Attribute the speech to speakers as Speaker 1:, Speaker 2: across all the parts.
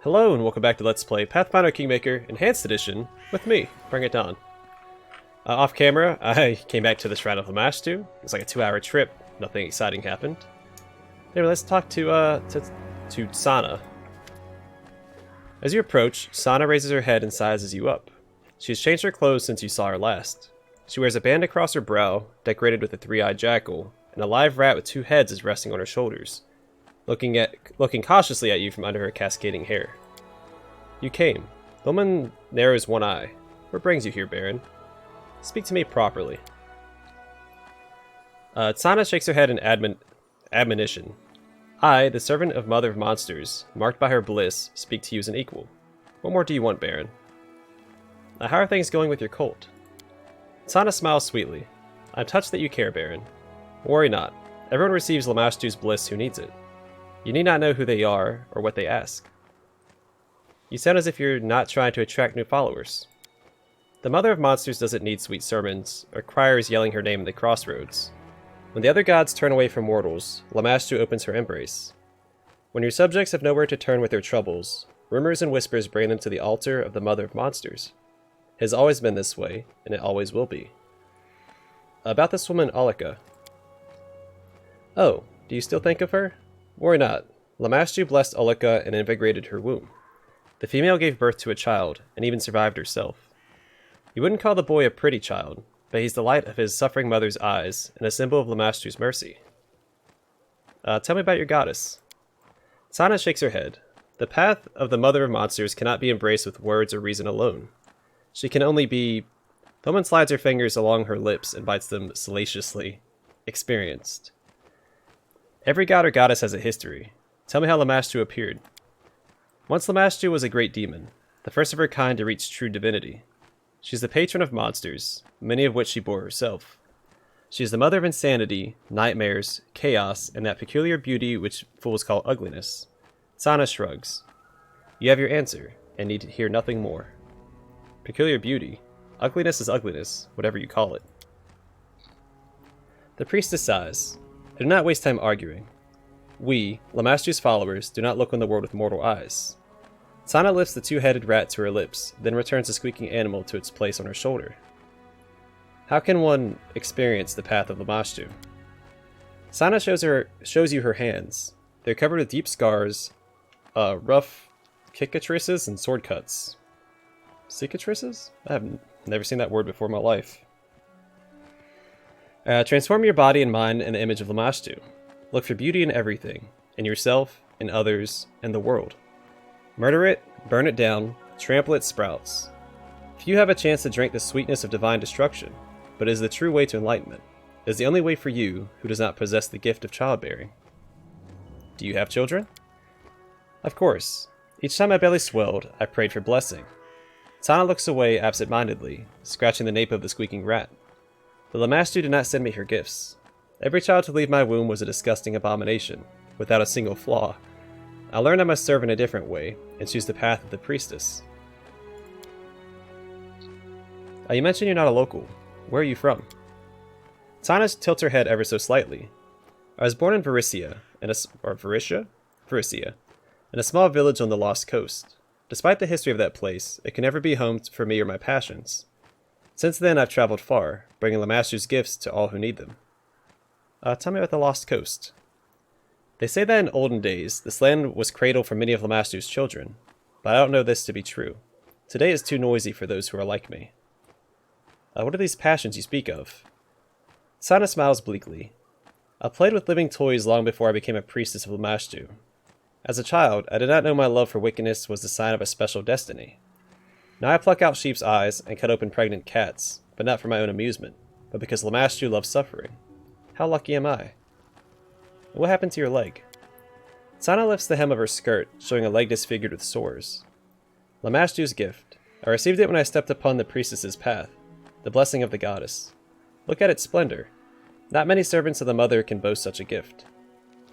Speaker 1: Hello and welcome back to Let's Play Pathfinder Kingmaker Enhanced Edition with me, BringItDon. Off camera, I came back to the Shrine of Lamashtu. It was like a 2-hour trip. Nothing exciting happened. Anyway, let's talk to Sana. As you approach, Sana raises her head and sizes you up. She has changed her clothes since you saw her last. She wears a band across her brow, decorated with a 3-eyed jackal, and a live rat with 2 heads is resting on her shoulders, looking cautiously at you from under her cascading hair. You came. The woman narrows one eye. What brings you here, Baron? Speak to me properly. Sana shakes her head in admonition. I, the servant of Mother of Monsters, marked by her bliss, speak to you as an equal. What more do you want, Baron? How are things going with your cult? Sana smiles sweetly. I'm touched that you care, Baron. Worry not. Everyone receives Lamashtu's bliss who needs it. You need not know who they are, or what they ask. You sound as if you're not trying to attract new followers. The Mother of Monsters doesn't need sweet sermons, or criers yelling her name in the crossroads. When the other gods turn away from mortals, Lamashtu opens her embrace. When your subjects have nowhere to turn with their troubles, rumors and whispers bring them to the altar of the Mother of Monsters. It has always been this way, and it always will be. About this woman, Alika. Oh, do you still think of her? Worry not. Lamashtu blessed Alika and invigorated her womb. The female gave birth to a child, and even survived herself. You wouldn't call the boy a pretty child, but he's the light of his suffering mother's eyes, and a symbol of Lamashtu's mercy. Tell me about your goddess. Sana shakes her head. The path of the Mother of Monsters cannot be embraced with words or reason alone. She can only be... The woman slides her fingers along her lips and bites them salaciously. Experienced. Every god or goddess has a history. Tell me how Lamashtu appeared. Once Lamashtu was a great demon, the first of her kind to reach true divinity. She is the patron of monsters, many of which she bore herself. She is the mother of insanity, nightmares, chaos, and that peculiar beauty which fools call ugliness. Sana shrugs. You have your answer, and need to hear nothing more. Peculiar beauty. Ugliness is ugliness, whatever you call it. The priestess sighs. I do not waste time arguing. We, Lamashtu's followers, do not look on the world with mortal eyes. Sana lifts the 2-headed rat to her lips, then returns the squeaking animal to its place on her shoulder. How can one experience the path of Lamashtu? Sana shows you her hands. They're covered with deep scars, rough cicatrices, and sword cuts. Cicatrices? I have never seen that word before in my life. Transform your body and mind in the image of Lamashtu. Look for beauty in everything, in yourself, in others, and the world. Murder it, burn it down, trample its sprouts. Few have a chance to drink the sweetness of divine destruction, but it is the true way to enlightenment. It is the only way for you who does not possess the gift of childbearing. Do you have children? Of course. Each time my belly swelled, I prayed for blessing. Sana looks away absent-mindedly, scratching the nape of the squeaking rat. The Lamashtu did not send me her gifts. Every child to leave my womb was a disgusting abomination, without a single flaw. I learned I must serve in a different way, and choose the path of the priestess. You mentioned you're not a local. Where are you from? Sana tilts her head ever so slightly. I was born in Varissia, in a small village on the Lost Coast. Despite the history of that place, it can never be home for me or my passions. Since then, I've traveled far, bringing Lamashtu's gifts to all who need them. Tell me about the Lost Coast. They say that in olden days, this land was cradle for many of Lamashtu's children, but I don't know this to be true. Today is too noisy for those who are like me. What are these passions you speak of? Sana smiles bleakly. I played with living toys long before I became a priestess of Lamashtu. As a child, I did not know my love for wickedness was the sign of a special destiny. Now I pluck out sheep's eyes and cut open pregnant cats, but not for my own amusement, but because Lamashtu loves suffering. How lucky am I? What happened to your leg? Sana lifts the hem of her skirt, showing a leg disfigured with sores. Lamashtu's gift. I received it when I stepped upon the priestess's path, the blessing of the goddess. Look at its splendor. Not many servants of the mother can boast such a gift.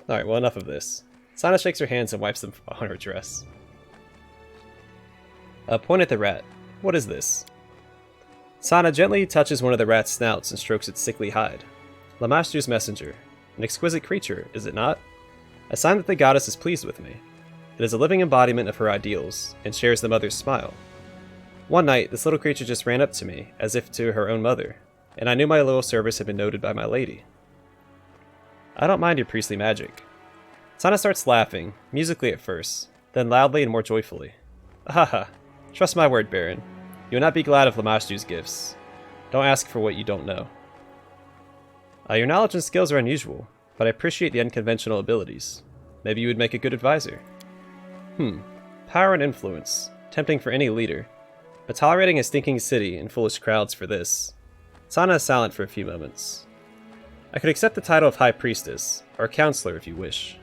Speaker 1: Alright, well, enough of this. Sana shakes her hands and wipes them on her dress. Point at the rat. What is this? Sana gently touches one of the rat's snouts and strokes its sickly hide. Lamashtu's messenger. An exquisite creature, is it not? A sign that the goddess is pleased with me. It is a living embodiment of her ideals, and shares the mother's smile. One night, this little creature just ran up to me, as if to her own mother, and I knew my loyal service had been noted by my lady. I don't mind your priestly magic. Sana starts laughing, musically at first, then loudly and more joyfully. Ahaha, trust my word, Baron. You will not be glad of Lamashtu's gifts. Don't ask for what you don't know. Your knowledge and skills are unusual, but I appreciate the unconventional abilities. Maybe you would make a good advisor. Power and influence. Tempting for any leader. But tolerating a stinking city and foolish crowds for this. Sana is silent for a few moments. I could accept the title of High Priestess, or Counselor if you wish.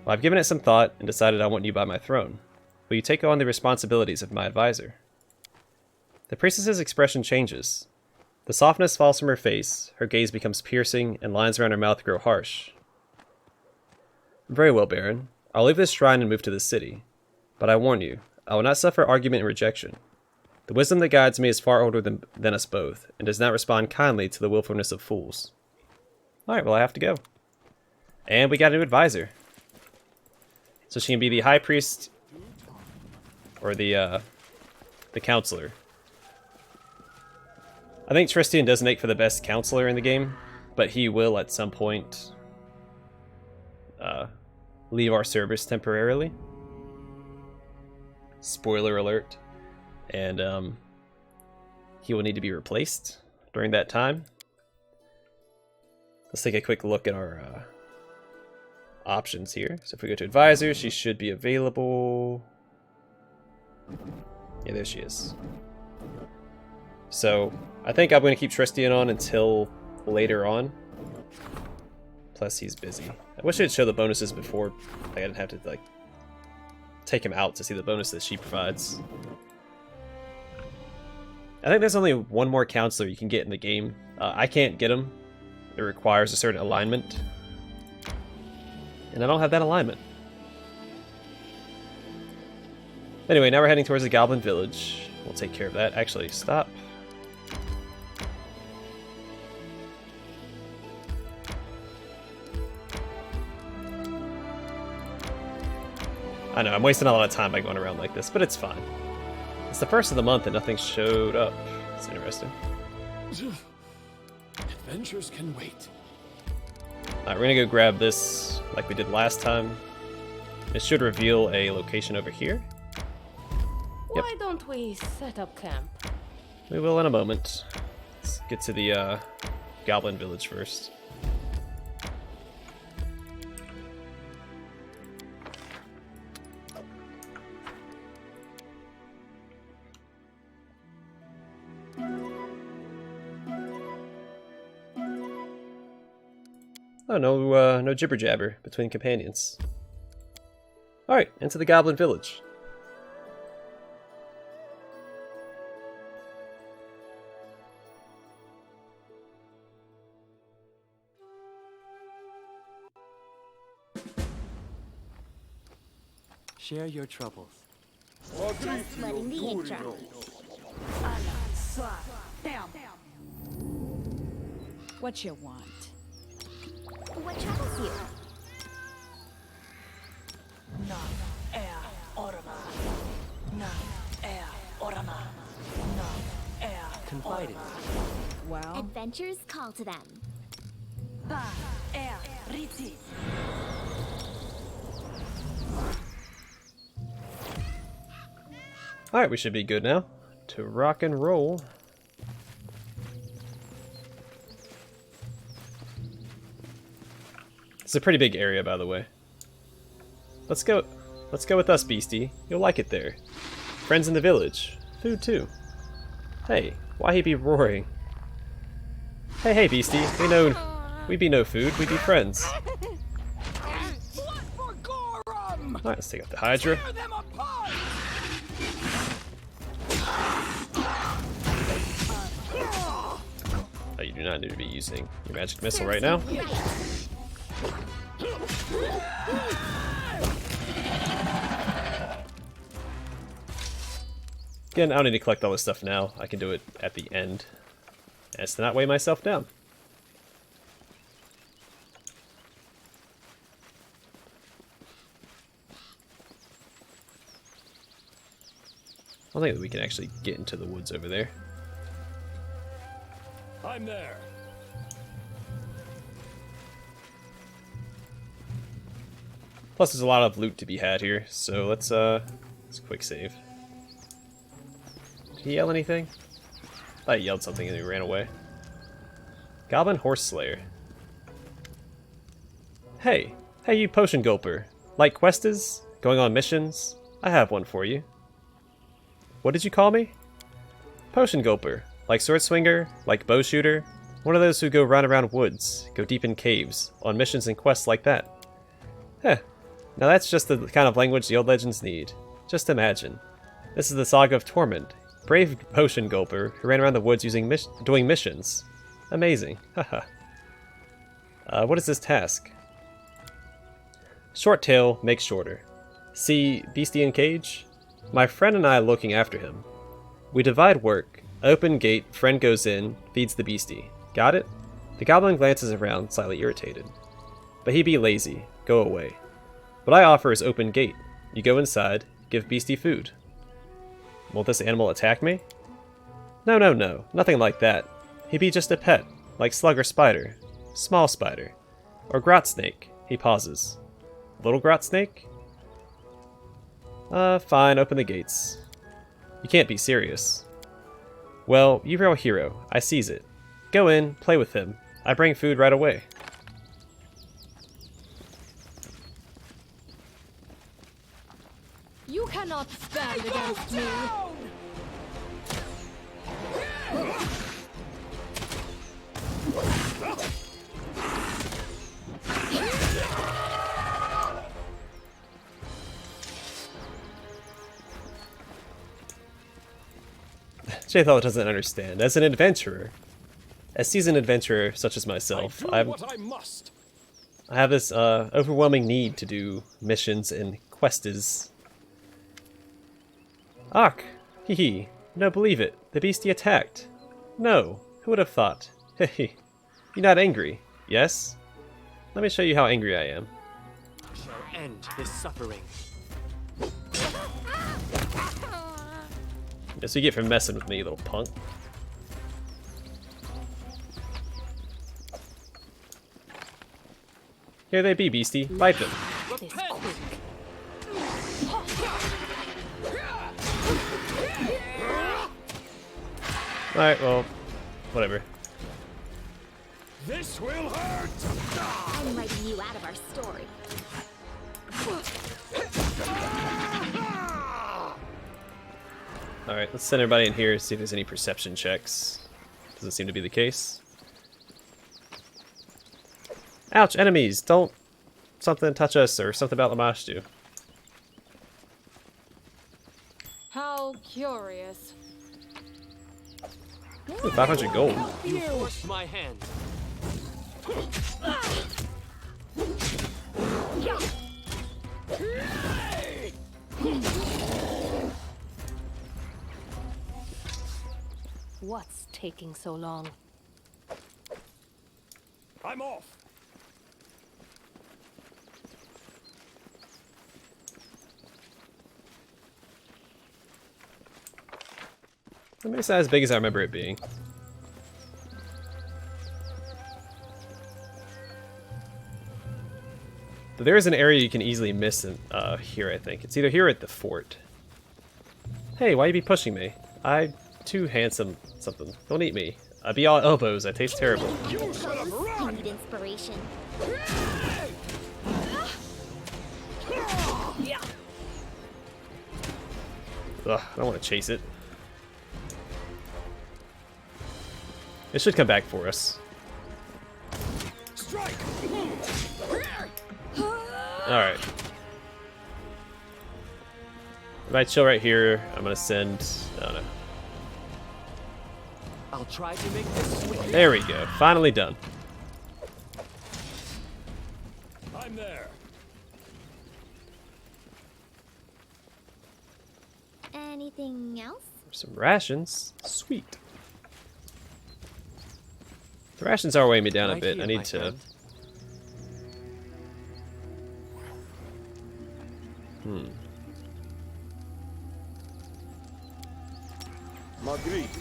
Speaker 1: Well, I've given it some thought and decided I want you by my throne. Will you take on the responsibilities of my advisor? The priestess's expression changes. The softness falls from her face, her gaze becomes piercing, and lines around her mouth grow harsh. Very well, Baron. I'll leave this shrine and move to the city. But I warn you, I will not suffer argument and rejection. The wisdom that guides me is far older than us both, and does not respond kindly to the willfulness of fools. Alright, well I have to go. And we got a new advisor. So she can be the High Priest, or the Counselor. I think Tristian does make for the best Counselor in the game, but he will at some point leave our service temporarily. Spoiler alert. And he will need to be replaced during that time. Let's take a quick look at our options here. So if we go to advisor, she should be available. Yeah, there she is. So I think I'm going to keep Tristian on until later on. Plus he's busy. I wish it'd show the bonuses before. Like, I didn't have to like take him out to see the bonus that she provides. I think there's only one more counselor you can get in the game. I can't get him. It requires a certain alignment. And I don't have that alignment. Anyway, now we're heading towards the Goblin Village. We'll take care of that. Actually, stop. I know, I'm wasting a lot of time by going around like this, but it's fine. It's the first of the month and nothing showed up. It's interesting.
Speaker 2: Adventures can wait.
Speaker 1: Alright, we're gonna go grab this like we did last time. It should reveal a location over here. Yep.
Speaker 3: Why don't we set up camp?
Speaker 1: We will in a moment. Let's get to the Goblin Village first. Oh, no jibber jabber between companions. Alright, into the Goblin Village.
Speaker 2: Share your troubles.
Speaker 4: Just letting the ink dry.
Speaker 5: What you want?
Speaker 4: What troubles you?
Speaker 2: Confide in me.
Speaker 5: Well,
Speaker 4: Adventures call to them.
Speaker 1: Alright, we should be good now. To rock and roll. It's a pretty big area, by the way. Let's go with us, Beastie. You'll like it there. Friends in the village. Food too. Hey, why he be roaring? Hey, Beastie. We be no food. We be friends. Alright, let's take out the Hydra. Oh, you do not need to be using your magic missile right now. Again, I don't need to collect all this stuff now. I can do it at the end, as to not weigh myself down. don't think that we can actually get into the woods over there.
Speaker 2: I'm there.
Speaker 1: Plus, there's a lot of loot to be had here, so let's quick save. Did he yell anything? I thought he yelled something and he ran away. Goblin Horse Slayer. Hey, you potion gulper. Like quests? Going on missions? I have one for you. What did you call me? Potion gulper. Like sword swinger? Like bow shooter? One of those who go run around woods, go deep in caves, on missions and quests like that. Heh. Now that's just the kind of language the old legends need. Just imagine. This is the Saga of Torment. Brave potion gulper who ran around the woods doing missions. Amazing. Haha. What is this task? Short tail makes shorter. See Beastie in cage? My friend and I are looking after him. We divide work. Open gate, friend goes in, feeds the beastie. Got it? The goblin glances around, slightly irritated. But he be lazy. Go away. What I offer is open gate. You go inside, give beastie food. Won't this animal attack me? No, nothing like that. He be just a pet, like slug or spider. Small spider. Or grot snake. He pauses. Little grot snake? Fine, open the gates. You can't be serious. Well, you real hero. I seize it. Go in, play with him. I bring food right away.
Speaker 3: You cannot stand against me.
Speaker 1: J-Thal doesn't understand. As an adventurer, a seasoned adventurer such as myself, I have this overwhelming need to do missions and quests. Ach, hee. No, believe it. The beastie attacked. No, who would have thought? Hehe. You're not angry, yes? Let me show you how angry I am.
Speaker 2: Shall end this suffering.
Speaker 1: That's what you get for messing with me, you little punk. Here they be, beastie. Fight them.
Speaker 3: This quick.
Speaker 1: Alright, well, whatever.
Speaker 2: This will hurt.
Speaker 4: I'm writing you out of our story.
Speaker 1: Alright, let's send everybody in here, see if there's any perception checks. Doesn't seem to be the case. Ouch, enemies! Don't something touch us, or something about Lamashtu.
Speaker 3: How curious.
Speaker 1: Ooh, 500 gold.
Speaker 2: You forced my hand.
Speaker 3: What's taking so long?
Speaker 2: I'm off.
Speaker 1: I mean, it's not as big as I remember it being. But there is an area you can easily miss in, here, I think. It's either here or at the fort. Hey, why you be pushing me? I'm too handsome something. Don't eat me. I be all elbows. I taste terrible.
Speaker 2: You should have
Speaker 4: You
Speaker 2: run.
Speaker 4: need inspiration.
Speaker 1: Ugh, I don't want to chase it. It should come back for us.
Speaker 2: Strike.
Speaker 1: Alright. If I chill right here, I'm gonna send... I don't know.
Speaker 2: I'll try to make this sweet.
Speaker 1: There we go. Finally done.
Speaker 2: I'm there.
Speaker 4: Anything else?
Speaker 1: Some rations. Sweet. The rations are weighing me down a
Speaker 2: Right
Speaker 1: bit.
Speaker 2: here,
Speaker 1: I need
Speaker 2: my
Speaker 1: to...
Speaker 2: friend.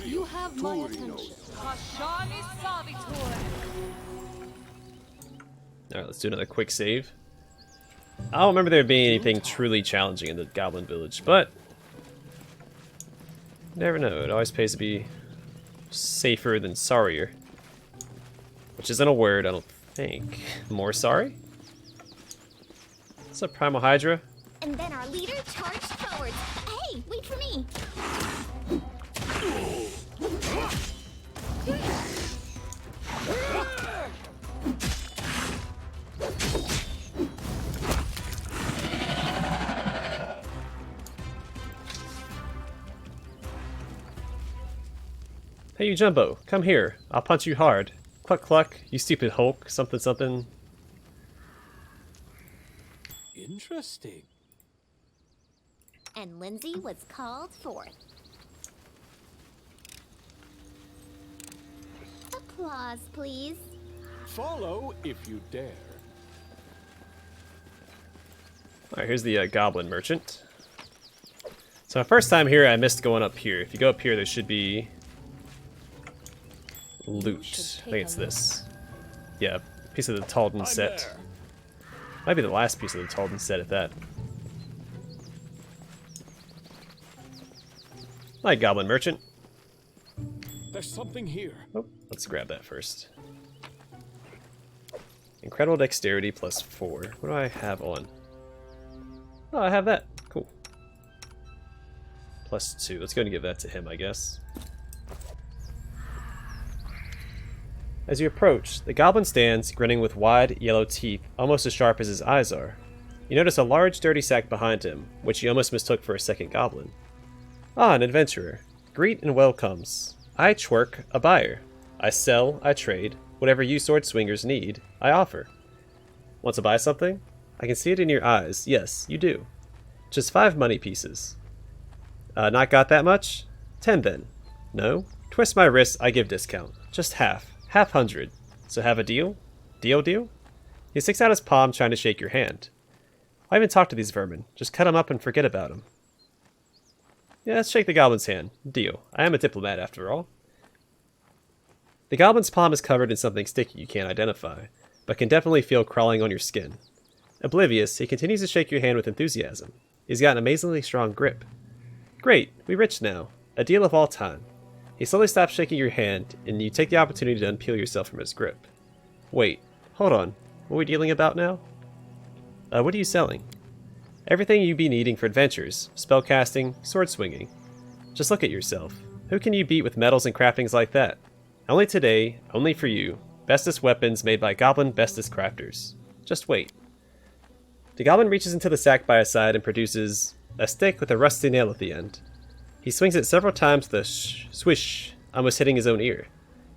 Speaker 3: You have my attention.
Speaker 1: Alright, let's do another quick save. I don't remember there being anything truly challenging in the Goblin Village, but you never know. It always pays to be safer than sorrier. Which isn't a word, I don't think. More sorry? What's up, Primal Hydra?
Speaker 4: And then our leader charged forward. Hey, wait for me.
Speaker 1: Hey, you Jumbo, come here. I'll punch you hard. Cluck cluck, you stupid Hulk, something something.
Speaker 2: Interesting.
Speaker 4: And Lindsay was called forth. Applause, please.
Speaker 2: Follow if you dare.
Speaker 1: Alright, here's the Goblin Merchant. So my first time here, I missed going up here. If you go up here, there should be loot. I think it's this. Yeah, piece of the Talden
Speaker 2: I'm
Speaker 1: set.
Speaker 2: there.
Speaker 1: Might be the last piece of the Talden set at that. Hi, Goblin Merchant.
Speaker 2: There's something here.
Speaker 1: Oh, let's grab that first. Incredible dexterity plus 4. What do I have on? Oh, I have that. Cool. Plus 2. Let's go and give that to him, I guess. As you approach, the goblin stands, grinning with wide, yellow teeth, almost as sharp as his eyes are. You notice a large, dirty sack behind him, which you almost mistook for a second goblin. Ah, an adventurer. Greet and welcomes. I twerk, a buyer. I sell, I trade. Whatever you sword swingers need, I offer. Want to buy something? I can see it in your eyes. Yes, you do. Just 5 money pieces. Not got that much? 10 then. No? Twist my wrist, I give discount. Just half. Half hundred. So have a deal? Deal? He sticks out his palm trying to shake your hand. Why even talk to these vermin? Just cut them up and forget about them. Yeah, let's shake the goblin's hand. Deal. I am a diplomat after all. The goblin's palm is covered in something sticky you can't identify, but can definitely feel crawling on your skin. Oblivious, he continues to shake your hand with enthusiasm. He's got an amazingly strong grip. Great, we rich now. A deal of all time. He slowly stops shaking your hand, and you take the opportunity to unpeel yourself from his grip. Wait, hold on. What are we dealing about now? What are you selling? Everything you be needing for adventures. Spellcasting, sword swinging. Just look at yourself. Who can you beat with metals and craftings like that? Only today, only for you. Bestest weapons made by goblin bestest crafters. Just wait. The goblin reaches into the sack by his side and produces a stick with a rusty nail at the end. He swings it several times with a swish, almost hitting his own ear.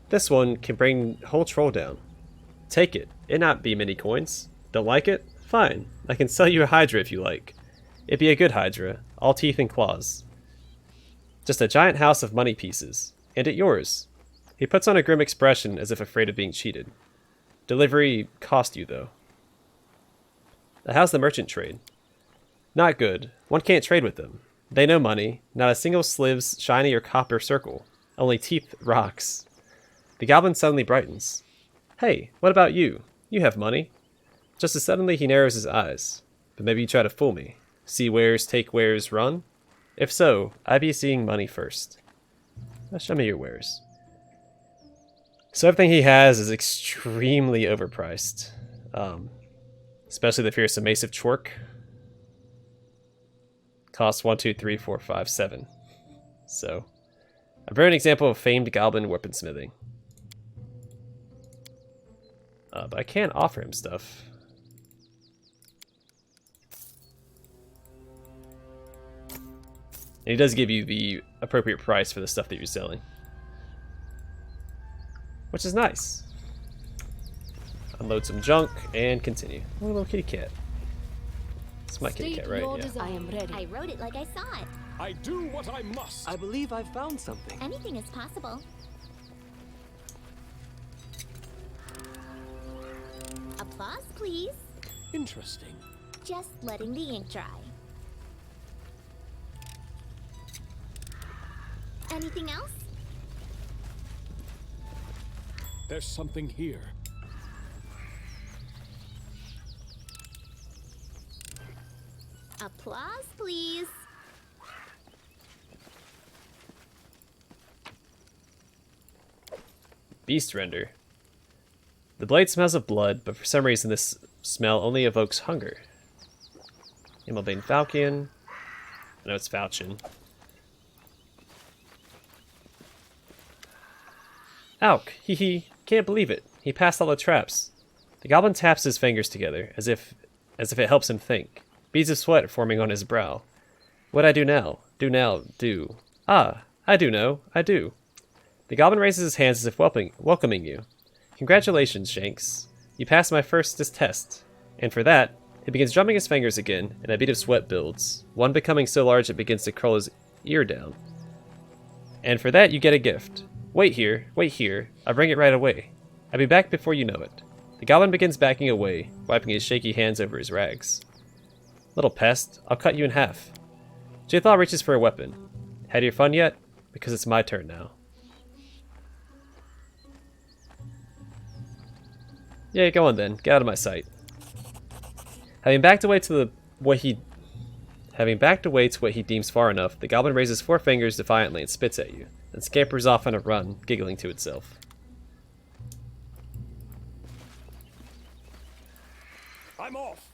Speaker 1: This one can bring the whole troll down. Take it. It not be many coins. Don't like it? Fine. I can sell you a hydra if you like. It be a good hydra, all teeth and claws. Just a giant house of money pieces. And it yours. He puts on a grim expression as if afraid of being cheated. Delivery cost you, though. How's the merchant trade? Not good. One can't trade with them. They know money, not a single sliv's shiny or copper circle, only teeth rocks. The goblin suddenly brightens. Hey, what about you? You have money. Just as suddenly he narrows his eyes. But maybe you try to fool me. See wares, take wares, run? If so, I be seeing money first. Now show me your wares. So everything he has is extremely overpriced. Especially the fearsome mace of Chork. Costs 1, 2, 3, 4, 5, 7. So, a brilliant example of famed goblin weaponsmithing. But I can't offer him stuff. And he does give you the appropriate price for the stuff that you're selling. Which is nice. Unload some junk and continue. Oh, little kitty cat. It's my kitty cat, right? Yeah.
Speaker 3: I am ready.
Speaker 4: I wrote it like I saw it.
Speaker 2: I do what I must.
Speaker 6: I believe I've found something.
Speaker 4: Anything is possible. Applause, please.
Speaker 2: Interesting.
Speaker 4: Just letting the ink dry. Anything else?
Speaker 2: There's something here.
Speaker 4: Applause, please.
Speaker 1: Beast render. The blade smells of blood, but for some reason this smell only evokes hunger. Himmelbane Falcon. I know it's Falchion. Alk! Hee hee. Can't believe it. He passed all the traps. The goblin taps his fingers together, as if it helps him think. Beads of sweat forming on his brow. What I do now? Do now, do. Ah, I do know, I do. The goblin raises his hands as if welcoming you. Congratulations, Shanks. You passed my first test. And for that, he begins drumming his fingers again, and a bead of sweat builds, one becoming so large it begins to curl his ear down. And for that, you get a gift. Wait here, I'll bring it right away. I'll be back before you know it. The goblin begins backing away, wiping his shaky hands over his rags. Little pest, I'll cut you in half. Jethal reaches for a weapon. Had your fun yet? Because it's my turn now. Yeah, go on then. Get out of my sight. Having backed away to what he deems far enough, the goblin raises 4 fingers defiantly and spits at you, then scampers off on a run, giggling to itself.
Speaker 2: I'm off.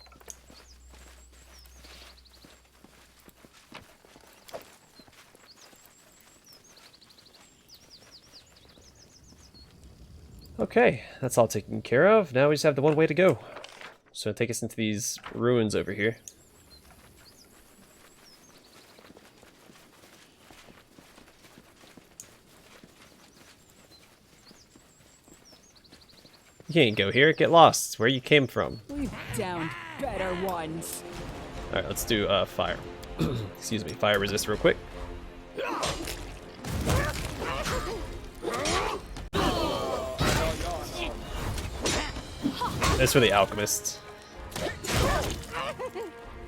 Speaker 1: Okay, that's all taken care of. Now we just have the one way to go. So take us into these ruins over here. You can't go here. Get lost. It's where you came from.
Speaker 5: We've downed better ones.
Speaker 1: Alright, let's do fire. Excuse me, fire resist real quick. That's for the alchemists.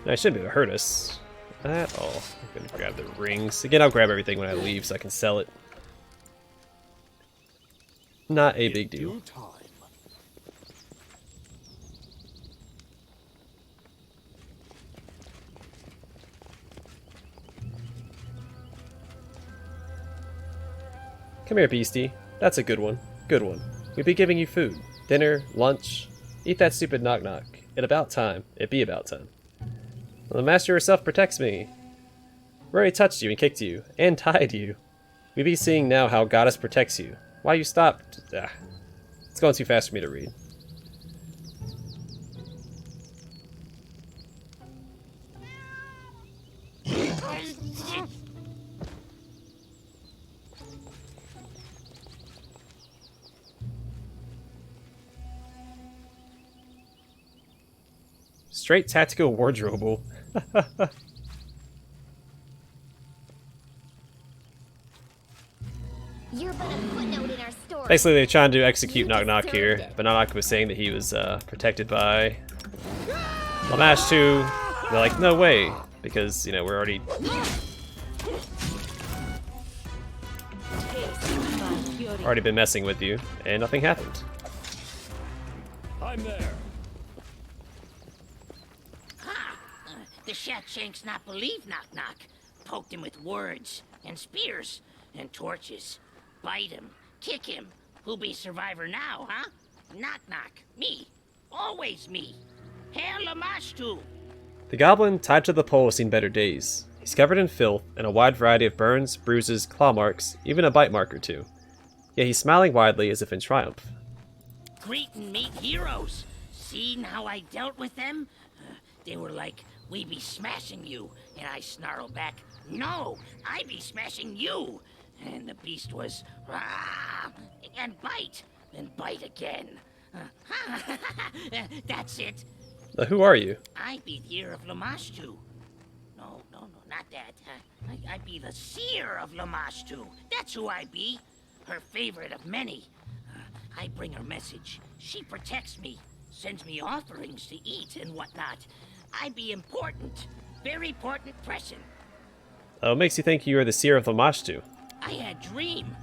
Speaker 1: No, I shouldn't be able to hurt us at all. I'm gonna grab the rings. Again, I'll grab everything when I leave so I can sell it. Not a big deal.
Speaker 2: Due time.
Speaker 1: Come here, beastie. That's a good one. Good one. We'd be giving you food. Dinner, lunch. Eat that stupid nok-nok. It be about time. Well, the master herself protects me. Rory touched you and kicked you, and tied you. We be seeing now how Goddess protects you. Why you stopped? It's going too fast for me to read. Straight tactical wardrobe.
Speaker 4: You're but a footnote in our story.
Speaker 1: Basically, they're trying to execute nok-nok here, but nok-nok was saying that he was protected by Lamash 2. They're like, no way, because, you know, we're already... already been messing with you, and nothing happened.
Speaker 2: I'm there.
Speaker 6: The Shanks not believe nok-nok. Poked him with words, and spears, and torches. Bite him, kick him. Who be survivor now, huh? Nok-nok, me. Always me. Hail Lamashtu.
Speaker 1: The goblin, tied to the pole, has seen better days. He's covered in filth, and a wide variety of burns, bruises, claw marks, even a bite mark or two. Yet he's smiling widely as if in triumph.
Speaker 6: Greet and meet heroes. Seen how I dealt with them? They were like, we be smashing you. And I snarled back, no, I be smashing you. And the beast was, rah, and bite, and bite again. That's it.
Speaker 1: Who are you?
Speaker 6: I be the ear of Lamashtu. No, not that. I be the seer of Lamashtu. That's who I be. Her favorite of many. I bring her message. She protects me, sends me offerings to eat and whatnot. I be important. Very important person.
Speaker 1: What makes you think you are the seer of Lamashtu?
Speaker 6: I had a dream.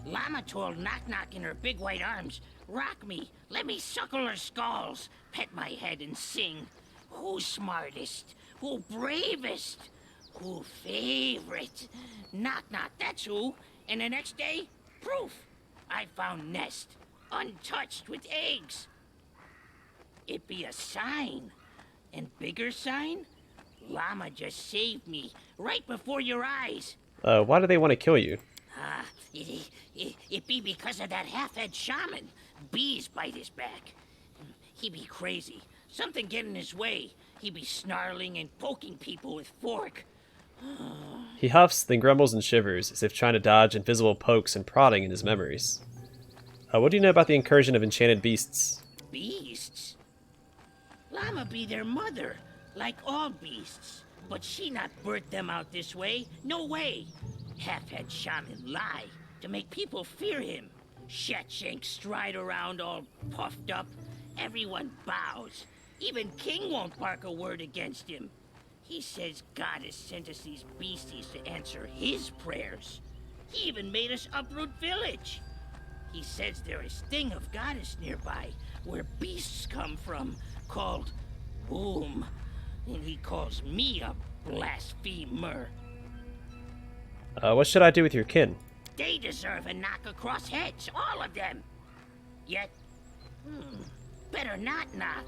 Speaker 6: Llama told Knock-Knock in her big white arms, rock me, let me suckle her skulls, pet my head and sing. Who's smartest? Who bravest? Who favorite? Knock-Knock, that's who. And the next day, proof. I found nest, untouched with eggs. It be a sign. And bigger sign? Llama just saved me, right before your eyes.
Speaker 1: Why do they want to kill you?
Speaker 6: It be because of that half-head shaman. Bees bite his back. He be crazy. Something get in his way. He be snarling and poking people with fork.
Speaker 1: He huffs, then grumbles and shivers, as if trying to dodge invisible pokes and prodding in his memories. What do you know about the incursion of enchanted beasts?
Speaker 6: Beasts? Llama be their mother, like all beasts. But she not birthed them out this way. No way. Half-head shaman lie to make people fear him. Shatshanks stride around all puffed up. Everyone bows. Even King won't bark a word against him. He says God has sent us these beasties to answer his prayers. He even made us uproot village. He says there is thing of goddess nearby, where beasts come from, called Boom. And he calls me a blasphemer.
Speaker 1: What should I do with your kin?
Speaker 6: They deserve a knock across heads, all of them. Yet, better not knock.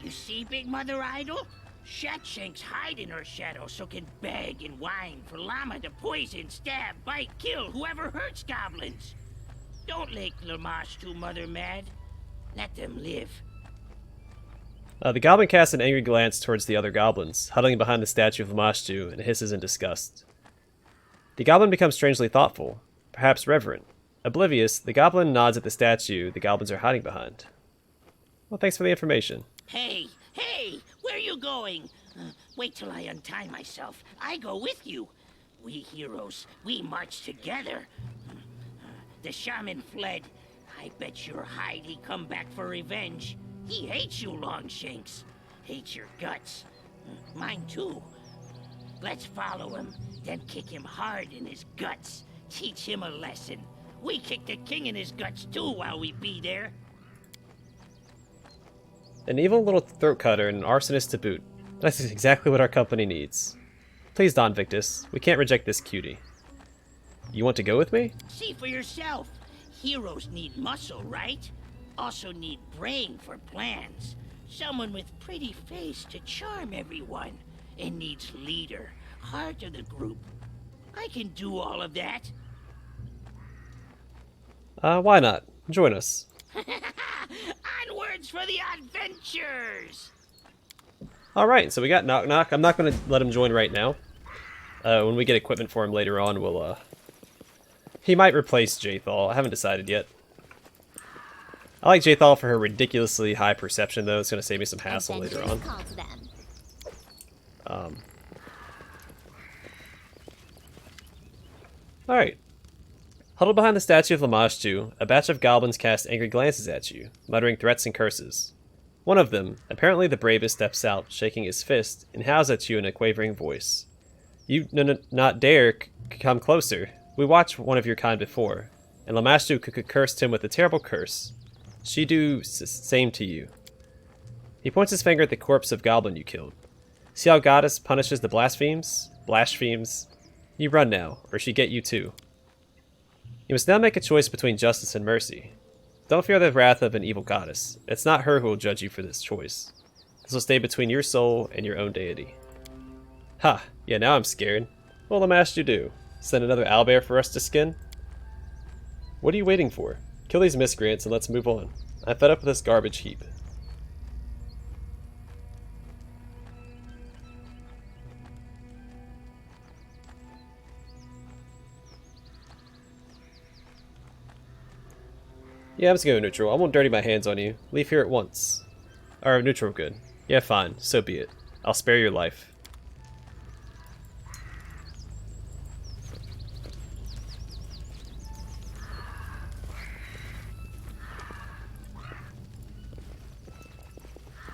Speaker 6: You see, Big Mother Idol? Shatshanks hide in her shadow so can beg and whine for Llama to poison, stab, bite, kill whoever hurts goblins. Don't make Lamash too mother mad. Let them live.
Speaker 1: The goblin casts an angry glance towards the other goblins, huddling behind the statue of Lamashtu, and hisses in disgust. The goblin becomes strangely thoughtful, perhaps reverent. Oblivious, the goblin nods at the statue the goblins are hiding behind. Well, thanks for the information.
Speaker 6: Hey, where you going? Wait till I untie myself. I go with you. We heroes, we march together. The shaman fled. I bet your hide he come back for revenge. He hates you, Longshanks. Hates your guts. Mine too. Let's follow him, then kick him hard in his guts. Teach him a lesson. We kick the king in his guts too while we be there.
Speaker 1: An evil little throat cutter and an arsonist to boot. That's exactly what our company needs. Please, Don Victus, we can't reject this cutie. You want to go with me?
Speaker 6: See for yourself. Heroes need muscle, right? Also need brain for plans. Someone with pretty face to charm everyone. And needs leader, heart of the group. I can do all of that.
Speaker 1: Why not? Join us.
Speaker 6: Onwards for the adventures!
Speaker 1: Alright, so we got Knock-Knock. I'm not going to let him join right now. When we get equipment for him later on, we'll, he might replace Jathal. I haven't decided yet. I like Jathal for her ridiculously high perception, though. It's going to save me some hassle later on.
Speaker 4: Call to them.
Speaker 1: Alright. Huddled behind the statue of Lamashtu, a batch of goblins cast angry glances at you, muttering threats and curses. One of them, apparently the bravest, steps out, shaking his fist, and howls at you in a quavering voice. You not dare come closer. We watched one of your kind before, and Lamashtu cursed him with a terrible curse. She do same to you. He points his finger at the corpse of goblin you killed. See how goddess punishes the blasphemes? Blasphemes. You run now, or she get you too. You must now make a choice between justice and mercy. Don't fear the wrath of an evil goddess. It's not her who will judge you for this choice. This will stay between your soul and your own deity. Ha! Yeah, now I'm scared. What will Lamashtu do? Send another owlbear for us to skin? What are you waiting for? Kill these miscreants and let's move on. I'm fed up with this garbage heap. Yeah, I'm just going neutral. I won't dirty my hands on you. Leave here at once. Or neutral good. Yeah, fine. So be it. I'll spare your life.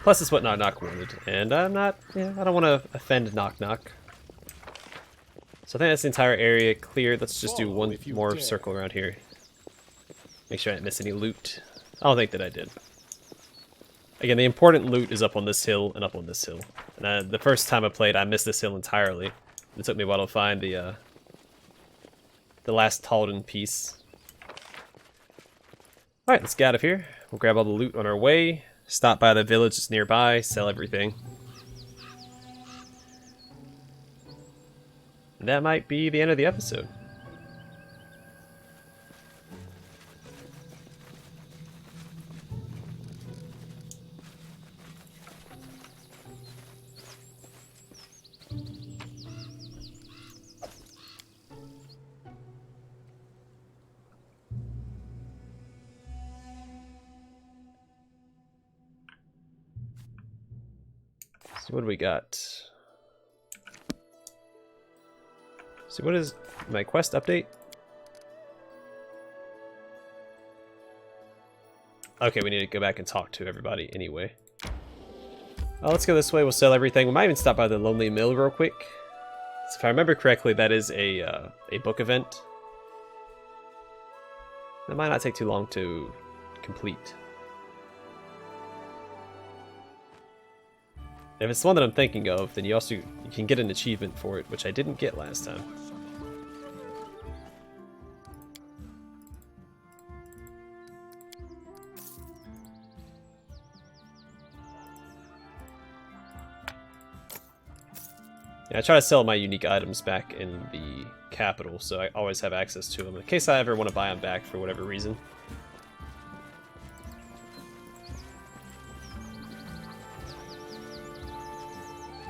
Speaker 1: Plus, it's what Knock-Knock wanted, and I'm not. Yeah, I don't want to offend Knock-Knock. So I think that's the entire area cleared. Let's just do
Speaker 2: Follow
Speaker 1: one
Speaker 2: if you
Speaker 1: more
Speaker 2: dare.
Speaker 1: circle around here. Make sure I didn't miss any loot. I don't think that I did. Again, the important loot is up on this hill and up on this hill. And the first time I played, I missed this hill entirely. It took me a while to find the last Talden piece. Alright, let's get out of here. We'll grab all the loot on our way. Stop by the village that's nearby, sell everything. And that might be the end of the episode. So what do we got? So what is my quest update? Okay, we need to go back and talk to everybody anyway. Let's go this way, we'll sell everything. We might even stop by the Lonely Mill real quick. So if I remember correctly, that is a book event. That might not take too long to complete. If it's the one that I'm thinking of, then you can get an achievement for it, which I didn't get last time. Yeah, I try to sell my unique items back in the capital, so I always have access to them in case I ever want to buy them back for whatever reason.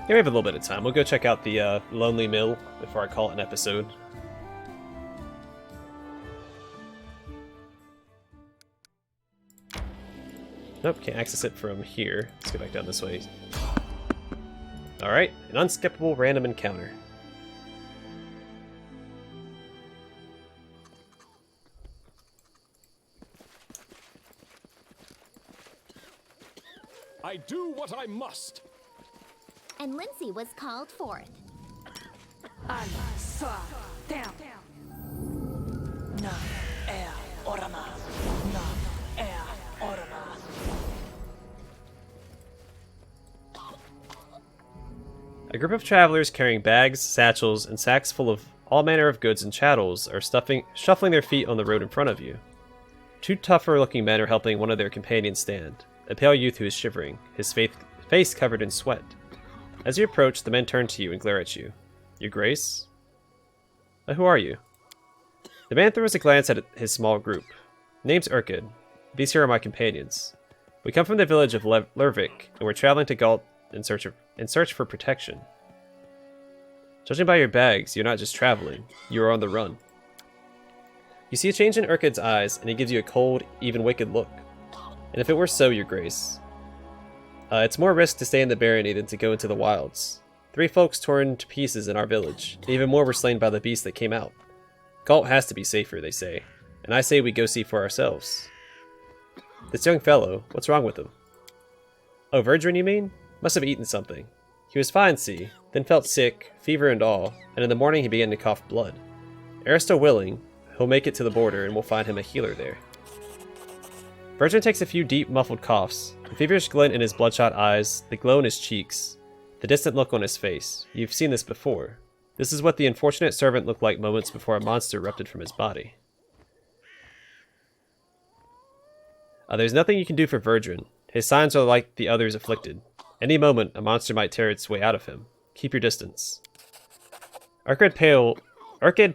Speaker 1: Yeah, we have a little bit of time. We'll go check out the Lonely Mill before I call it an episode. Nope, can't access it from here. Let's go back down this way. Alright, an unskippable random encounter.
Speaker 2: I do what I must.
Speaker 4: And Lindsay was called forth.
Speaker 1: A group of travelers carrying bags, satchels, and sacks full of all manner of goods and chattels are shuffling their feet on the road in front of you. Two tougher-looking men are helping one of their companions stand, a pale youth who is shivering, his face covered in sweat. As you approach, the men turn to you and glare at you. Your Grace? Who are you? The man throws a glance at his small group. Name's Urkid. These here are my companions. We come from the village of Lervik, and we're traveling to Galt in search for protection. Judging by your bags, you're not just traveling, you are on the run. You see a change in Urkid's eyes, and he gives you a cold, even wicked look. And if it were so, Your Grace, it's more risk to stay in the barony than to go into the wilds. 3 folks torn to pieces in our village, and even more were slain by the beast that came out. Galt has to be safer, they say, and I say we go see for ourselves. This young fellow, what's wrong with him? Oh, Verdrin, you mean? Must have eaten something. He was fine, see, then felt sick, fever and all, and in the morning he began to cough blood. Aristo willing, he'll make it to the border and we'll find him a healer there. Verdrin takes a few deep, muffled coughs, the feverish glint in his bloodshot eyes, the glow in his cheeks, the distant look on his face. You've seen this before. This is what the unfortunate servant looked like moments before a monster erupted from his body. There's nothing you can do for Verdrin. His signs are like the others afflicted. Any moment, a monster might tear its way out of him. Keep your distance. Urkid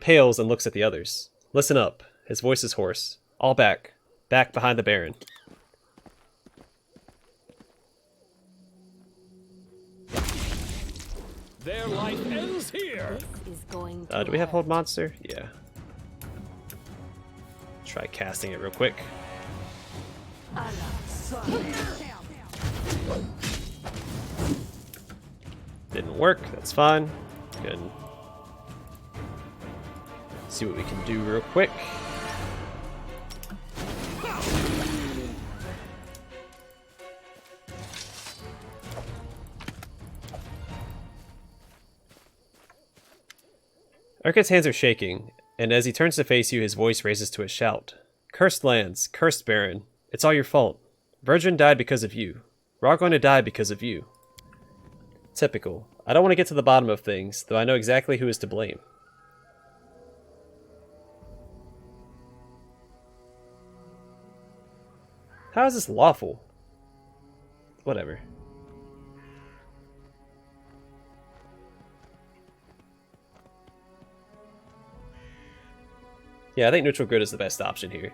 Speaker 1: pales and looks at the others. Listen up. His voice is hoarse. All back. Back behind the Baron.
Speaker 2: Their life ends here.
Speaker 3: Is going to
Speaker 1: Do we have Hold Monster? Yeah. Try casting it real quick. Didn't work, that's fine. Good. See what we can do real quick. Urket's hands are shaking, and as he turns to face you, his voice raises to a shout. Cursed lands, cursed Baron. It's all your fault. Virgin died because of you. We're all going to die because of you. Typical. I don't want to get to the bottom of things, though I know exactly who is to blame. How is this lawful? Whatever. Yeah, I think neutral grid is the best option here.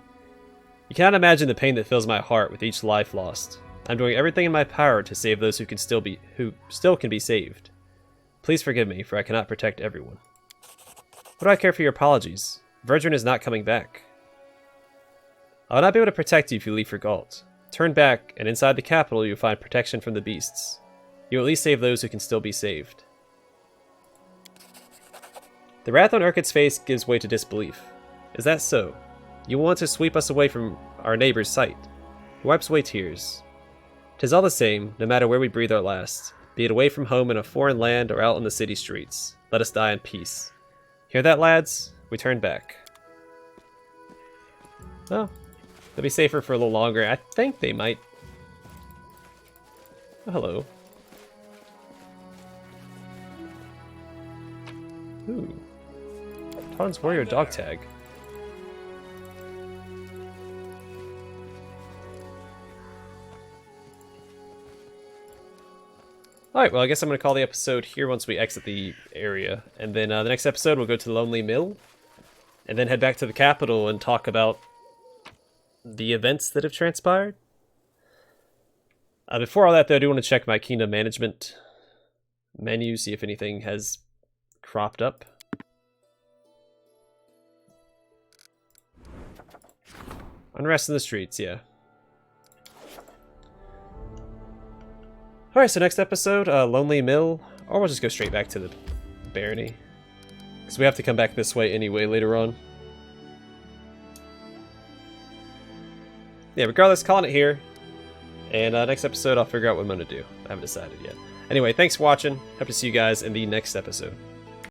Speaker 1: You cannot imagine the pain that fills my heart with each life lost. I'm doing everything in my power to save those who still can be saved. Please forgive me, for I cannot protect everyone. What do I care for your apologies? Verdrin is not coming back. I will not be able to protect you if you leave for Galt. Turn back, and inside the capital you will find protection from the beasts. You will at least save those who can still be saved. The wrath on Urket's face gives way to disbelief. Is that so? You want to sweep us away from our neighbor's sight. He wipes away tears. 'Tis all the same, no matter where we breathe our last, be it away from home in a foreign land or out on the city streets. Let us die in peace. Hear that, lads? We turn back. Oh, they'll be safer for a little longer. I think they might. Oh, hello. Ooh. Tarn's Warrior Dog Tag. Alright, well I guess I'm going to call the episode here once we exit the area. And then the next episode we'll go to the Lonely Mill. And then head back to the capital and talk about the events that have transpired. Before all that though, I do want to check my kingdom management menu, see if anything has cropped up. Unrest in the streets, yeah. Alright, so next episode, Lonely Mill, or we'll just go straight back to the barony. Because we have to come back this way anyway later on. Yeah, regardless, calling it here. And next episode, I'll figure out what I'm going to do. I haven't decided yet. Anyway, thanks for watching. Hope to see you guys in the next episode.